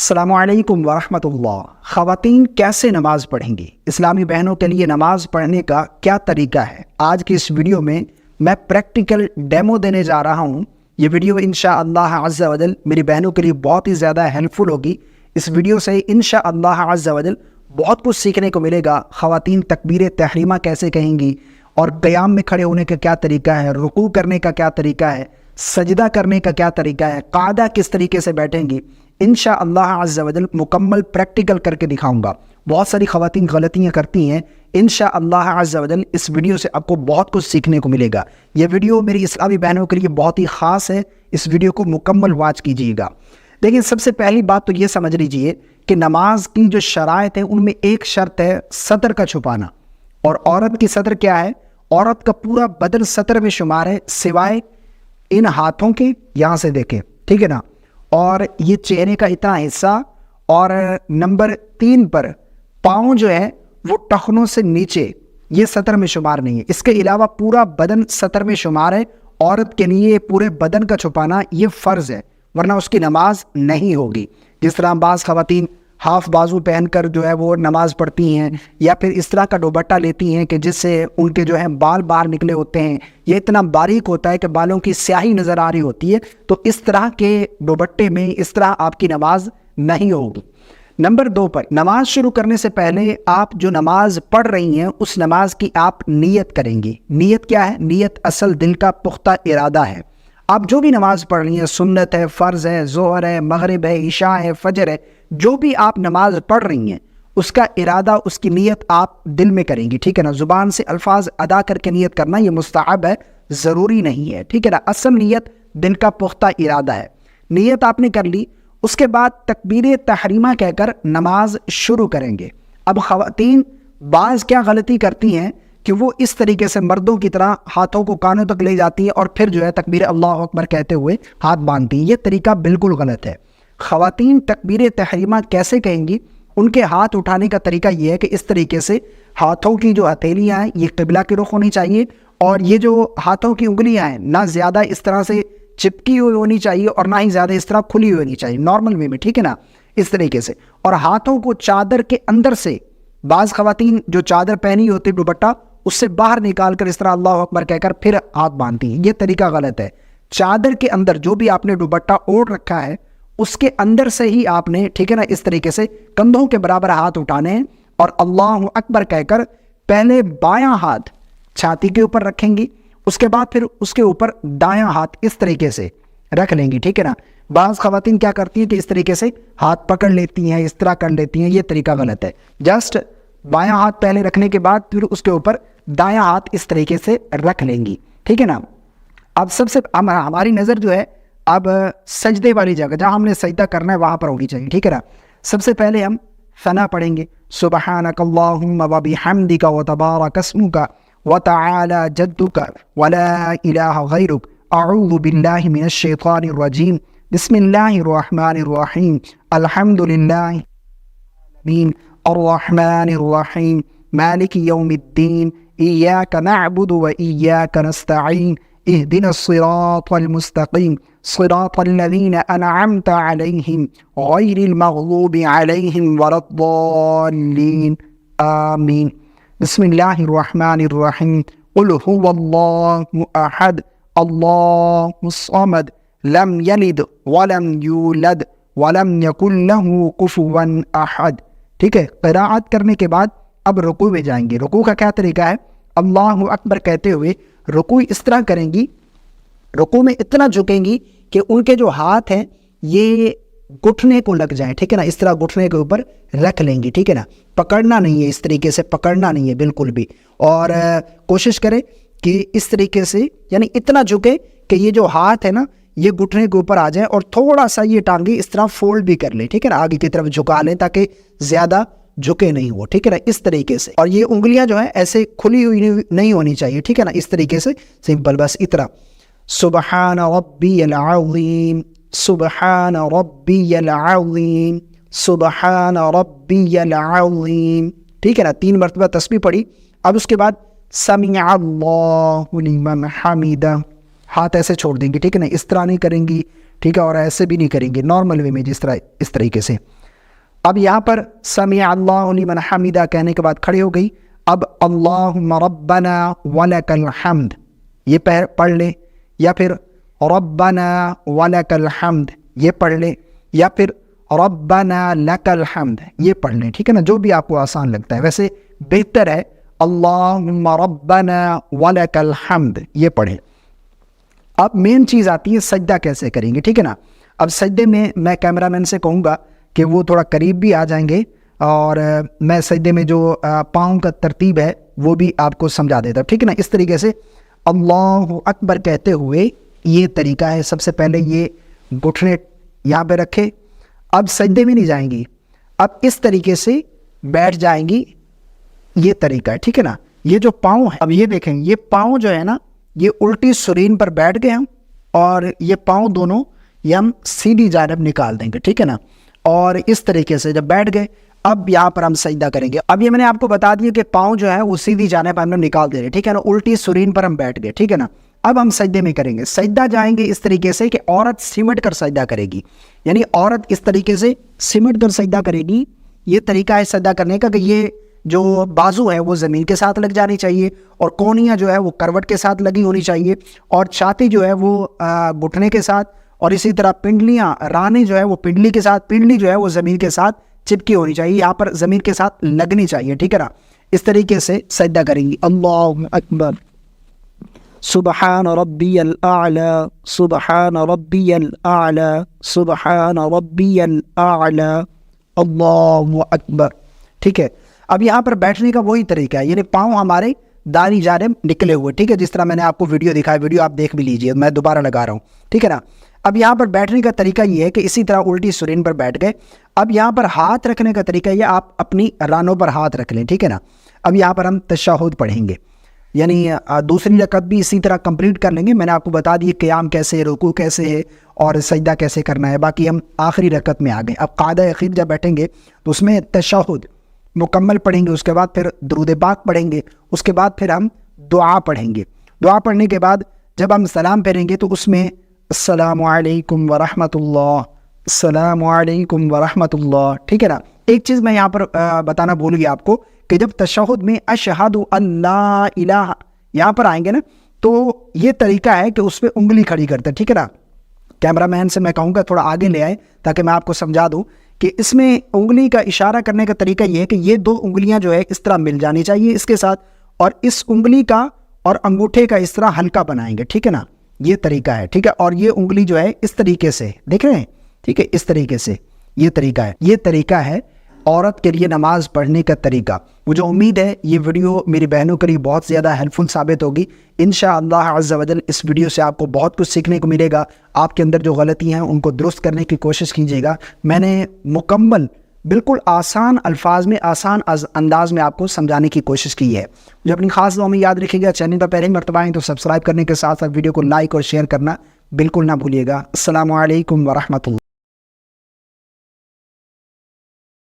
السلام علیکم ورحمۃ اللہ۔ خواتین کیسے نماز پڑھیں گی؟ اسلامی بہنوں کے لیے نماز پڑھنے کا کیا طریقہ ہے؟ آج کی اس ویڈیو میں پریکٹیکل ڈیمو دینے جا رہا ہوں۔ یہ ویڈیو انشاءاللہ عز و جل میری بہنوں کے لیے بہت ہی زیادہ ہیلپ فل ہوگی۔ اس ویڈیو سے انشاءاللہ عز و جل بہت کچھ سیکھنے کو ملے گا۔ خواتین تکبیر تحریمہ کیسے کہیں گی، اور قیام میں کھڑے ہونے کا کیا طریقہ ہے، رکوع کرنے کا کیا طریقہ ہے، سجدہ کرنے کا کیا طریقہ ہے، قاعدہ کس طریقے سے بیٹھیں گی، انشاءاللہ عز و جل مکمل پریکٹیکل کر کے دکھاؤں گا۔ بہت ساری خواتین غلطیاں کرتی ہیں، انشاءاللہ عز و جل اس ویڈیو سے آپ کو بہت کچھ سیکھنے کو ملے گا۔ یہ ویڈیو میری اسلامی بہنوں کے لیے بہت ہی خاص ہے، اس ویڈیو کو مکمل واچ کیجیے گا۔ لیکن سب سے پہلی بات تو یہ سمجھ لیجئے کہ نماز کی جو شرائط ہیں ان میں ایک شرط ہے سطر کا چھپانا، اور عورت کی سطر کیا ہے؟ عورت کا پورا بدن سطر میں شمار ہے سوائے ان ہاتھوں کے، یہاں سے دیکھیں، ٹھیک ہے نا، اور یہ چہرے کا اتنا حصہ، اور نمبر 3 پر پاؤں جو ہے وہ ٹخنوں سے نیچے، یہ سطر میں شمار نہیں ہے۔ اس کے علاوہ پورا بدن سطر میں شمار ہے۔ عورت کے لیے پورے بدن کا چھپانا یہ فرض ہے، ورنہ اس کی نماز نہیں ہوگی۔ جس طرح بعض خواتین ہاف بازو پہن کر جو ہے وہ نماز پڑھتی ہیں، یا پھر اس طرح کا دوپٹہ لیتی ہیں کہ جس سے ان کے جو ہے بال باہر نکلے ہوتے ہیں، یہ اتنا باریک ہوتا ہے کہ بالوں کی سیاہی نظر آ رہی ہوتی ہے، تو اس طرح کے دوپٹے میں اس طرح آپ کی نماز نہیں ہوگی۔ نمبر 2 پر نماز شروع کرنے سے پہلے آپ جو نماز پڑھ رہی ہیں اس نماز کی آپ نیت کریں گی۔ نیت کیا ہے؟ نیت اصل دل کا پختہ ارادہ ہے۔ آپ جو بھی نماز پڑھ رہی ہیں، سنت ہے، فرض ہے، ظہر ہے، مغرب ہے، عشاء ہے، فجر ہے، جو بھی آپ نماز پڑھ رہی ہیں اس کا ارادہ، اس کی نیت آپ دل میں کریں گی، ٹھیک ہے نا۔ زبان سے الفاظ ادا کر کے نیت کرنا یہ مستحب ہے، ضروری نہیں ہے، ٹھیک ہے نا۔ اصل نیت دل کا پختہ ارادہ ہے۔ نیت آپ نے کر لی، اس کے بعد تکبیر تحریمہ کہہ کر نماز شروع کریں گے۔ اب خواتین بعض کیا غلطی کرتی ہیں کہ وہ اس طریقے سے مردوں کی طرح ہاتھوں کو کانوں تک لے جاتی ہیں اور پھر جو ہے تکبیر اللہ اکبر کہتے ہوئے ہاتھ باندھتی ہیں۔ یہ طریقہ بالکل غلط ہے۔ خواتین تکبیر تحریمہ کیسے کہیں گی؟ ان کے ہاتھ اٹھانے کا طریقہ یہ ہے کہ اس طریقے سے ہاتھوں کی جو ہتھیلیاں ہیں یہ قبلہ کی رخ ہونی چاہیے، اور یہ جو ہاتھوں کی انگلیاں ہیں نہ زیادہ اس طرح سے چپکی ہوئی ہونی چاہیے اور نہ ہی زیادہ اس طرح کھلی ہوئی ہونی چاہیے، نارمل وے میں، ٹھیک ہے نا، اس طریقے سے۔ اور ہاتھوں کو چادر کے اندر سے، بعض خواتین جو چادر پہنی ہوتی دوپٹہ اس سے باہر نکال کر اس طرح اللہ اکبر کہہ کر پھر ہاتھ باندھتی ہیں، یہ طریقہ غلط ہے۔ چادر کے اندر جو بھی آپ نے دوپٹہ اوڑھ رکھا ہے اس کے اندر سے ہی آپ نے، ٹھیک ہے نا، اس طریقے سے کندھوں کے برابر ہاتھ اٹھانے ہیں اور اللہ اکبر کہہ کر پہلے بایاں ہاتھ چھاتی کے اوپر رکھیں گی، اس کے بعد پھر اس کے اوپر دایاں ہاتھ اس طریقے سے رکھ لیں گی، ٹھیک ہے نا۔ بعض خواتین کیا کرتی ہیں کہ اس طریقے سے ہاتھ پکڑ لیتی ہیں، اس طرح کر لیتی ہیں، یہ طریقہ غلط ہے۔ جسٹ بایاں ہاتھ پہلے رکھنے کے بعد پھر اس کے اوپر دایاں ہاتھ اس طریقے سے رکھ لیں گی، ٹھیک ہے نا۔ اب سب سے ہماری نظر جو ہے اب سجدے والی جگہ جہاں ہم نے سجدہ کرنا ہے وہاں پر ہونی چاہیے، ٹھیک ہے نا۔ سب سے پہلے ہم ثنا پڑھیں گے، سبحانک اللہم وبحمدک وتبارک اسمک وتعالی جدک ولا الہ غیرک اعوذ باللہ من الشیطان الرجیم بسم اللہ الرحمن الرحیم الحمد للہ الرحمن الرحیم مالک یوم الدین ایاک نعبد و ایاک نستعین اهدنا الصراط المستقیم صراط الذین انعمت علیہم غیر المغضوب علیہم ولا الضالین آمین۔ بسم اللہ الرحمن الرحیم قل هو اللہ احد اللہ الصمد لم یلد ولم یولد ولم یکن له کفوا احد، ٹھیک ہے۔ قراءت کرنے کے بعد اب رکوع میں جائیں گے۔ رکوع کا کیا طریقہ ہے؟ اللہ اکبر کہتے ہوئے رکوع اس طرح کریں گی، رکوع میں اتنا جھکیں گی کہ ان کے جو ہاتھ ہیں یہ گھٹنے کو لگ جائیں، ٹھیک ہے نا، اس طرح گھٹنے کے اوپر رکھ لیں گی، ٹھیک ہے نا۔ پکڑنا نہیں ہے، اس طریقے سے پکڑنا نہیں ہے بالکل بھی، اور کوشش کریں کہ اس طریقے سے یعنی اتنا جھکے کہ یہ جو ہاتھ ہے نا یہ گھٹنے کے اوپر آ جائیں، اور تھوڑا سا یہ ٹانگیں اس طرح فولڈ بھی کر لیں، ٹھیک ہے نا، آگے کی طرف جھکا لیں تاکہ زیادہ جھکے نہیں وہ، ٹھیک ہے نا، اس طریقے سے۔ اور یہ انگلیاں جو ہیں ایسے کھلی ہوئی نہیں ہونی چاہیے، ٹھیک ہے نا، اس طریقے سے سمپل، بس اتنا۔ سبحان ربی العظیم سبحان ربی العظیم سبحان ربی العظیم، ٹھیک ہے نا، 3 مرتبہ تسبیح پڑھی۔ اب اس کے بعد سمع اللہ لمن حمدہ، ہاتھ ایسے چھوڑ دیں گی، ٹھیک ہے نا، اس طرح نہیں کریں گی، ٹھیک ہے, اور ایسے بھی نہیں کریں گے, نارمل وے میں اس طریقے سے. اب یہاں پر سمع اللہ لمن حمدہ کہنے کے بعد کھڑے ہو گئی. اب اللہم ربنا ولک الحمد یہ پڑھ لیں, یا پھر ربنا ولک الحمد یہ پڑھ لیں, یا پھر ربنا لک الحمد یہ پڑھ لیں, ٹھیک ہے نا, جو بھی آپ کو آسان لگتا ہے. ویسے بہتر ہے اللہم ربنا ولک الحمد یہ پڑھیں. اب مین چیز آتی ہے سجدہ کیسے کریں گے, ٹھیک ہے نا. اب سجدے میں کیمرہ مین سے کہوں گا کہ وہ تھوڑا قریب بھی آ جائیں گے, اور میں سجدے میں جو پاؤں کا ترتیب ہے وہ بھی آپ کو سمجھا دیتا ہوں, ٹھیک ہے نا. اس طریقے سے اللہ اکبر کہتے ہوئے یہ طریقہ ہے. سب سے پہلے یہ گھٹنے یہاں پہ رکھے, اب سجدے میں نہیں جائیں گی, اب اس طریقے سے بیٹھ جائیں گی, یہ طریقہ ہے, ٹھیک ہے نا. یہ جو پاؤں ہے, اب یہ دیکھیں, یہ پاؤں جو ہے نا یہ الٹی سرین پر بیٹھ گئے ہم, اور یہ پاؤں دونوں یہ ہم سیدھی جانب نکال دیں گے, ٹھیک ہے نا. اور اس طریقے سے جب بیٹھ گئے اب یہاں پر ہم سجدہ کریں گے. اب یہ میں نے آپ کو بتا دیا کہ پاؤں جو ہے وہ سیدھی جانب ہم نے نکال دے رہے, ٹھیک ہے نا, الٹی سرین پر ہم بیٹھ گئے, ٹھیک ہے نا. اب ہم سجدے میں کریں گے. سجدہ جائیں گے اس طریقے سے کہ عورت سمٹ کر سجدہ کرے گی, یعنی عورت اس طریقے سے سمٹ کر سجدہ کرے گی. یہ طریقہ ہے سجدہ کرنے کا کہ یہ جو بازو ہے وہ زمین کے ساتھ لگ جانی چاہیے, اور کونیاں جو ہے وہ کروٹ کے ساتھ لگی ہونی چاہیے, اور چھاتی جو ہے وہ گھٹنے کے ساتھ, اور اسی طرح پنڈلیاں رانے جو ہے وہ پنڈلی کے ساتھ, پنڈلی جو ہے وہ زمین کے ساتھ چپکی ہونی چاہیے, یہاں پر زمین کے ساتھ لگنی چاہیے, ٹھیک ہے نا. اس طریقے سے سجدہ کریں گی. اللہ اکبر, سبحان ربی الاعلی, سبحان ربی الاعلی, سبحان ربی الاعلی, اللہ اکبر, ٹھیک ہے. اب یہاں پر بیٹھنے کا وہی طریقہ ہے, یعنی پاؤں ہمارے دائیں جانب نکلے ہوئے, ٹھیک ہے, جس طرح میں نے آپ کو ویڈیو دکھایا, ویڈیو آپ دیکھ بھی لیجئے, میں دوبارہ لگا رہا ہوں, ٹھیک ہے نا. اب یہاں پر بیٹھنے کا طریقہ یہ ہے کہ اسی طرح الٹی سرین پر بیٹھ گئے. اب یہاں پر ہاتھ رکھنے کا طریقہ یہ, آپ اپنی رانوں پر ہاتھ رکھ لیں, ٹھیک ہے نا. اب یہاں پر ہم تشہد پڑھیں گے, یعنی دوسری رکعت بھی اسی طرح کمپلیٹ کر لیں گے. میں نے آپ کو بتا دی قیام کیسے, رکوع کیسے ہے, اور سجدہ کیسے کرنا ہے. باقی ہم آخری رکعت میں آ گئے. اب قاعدہ اخیر جب بیٹھیں گے تو اس میں تشہد مکمل پڑھیں گے, اس کے بعد پھر درود پاک پڑھیں گے, اس کے بعد پھر ہم دعا پڑھیں گے. دعا پڑھنے کے بعد جب ہم سلام پھیریں گے تو اس میں السلام علیکم ورحمۃ اللہ, السلام علیکم ورحمۃ اللہ, ٹھیک ہے نا. ایک چیز میں یہاں پر بتانا بھول گیا آپ کو کہ جب تشہد میں اشہد ان لا الہ یہاں پر آئیں گے نا, تو یہ طریقہ ہے کہ اس پہ انگلی کھڑی کرتے ہیں, ٹھیک ہے نا. کیمرہ مین سے میں کہوں گا تھوڑا آگے لے آئے تاکہ میں آپ کو سمجھا دوں کہ اس میں انگلی کا اشارہ کرنے کا طریقہ یہ ہے کہ یہ دو انگلیاں جو ہے اس طرح مل جانی چاہیے اس کے ساتھ, اور اس انگلی کا اور انگوٹھے کا اس طرح ہلکا بنائیں گے, ٹھیک ہے نا. یہ طریقہ ہے, ٹھیک ہے. اور یہ انگلی جو ہے اس طریقے سے دیکھ رہے ہیں, ٹھیک ہے, اس طریقے سے یہ طریقہ ہے. یہ طریقہ ہے عورت کے لیے نماز پڑھنے کا طریقہ. مجھے امید ہے یہ ویڈیو میری بہنوں کے لیے بہت زیادہ ہیلپ فل ثابت ہوگی. انشاءاللہ عز و جل اس ویڈیو سے آپ کو بہت کچھ سیکھنے کو ملے گا. آپ کے اندر جو غلطی ہیں ان کو درست کرنے کی کوشش کیجیے گا. میں نے مکمل بالکل آسان الفاظ میں, آسان انداز میں آپ کو سمجھانے کی کوشش کی ہے. جو اپنی خاص دعا میں یاد رکھیے گا. چینل پر پہلے مرتبہ آئیں تو سبسکرائب کرنے کے ساتھ ساتھ ویڈیو کو لائک اور شیئر کرنا بالکل نہ بھولیے گا. السلام علیکم ورحمۃ اللہ.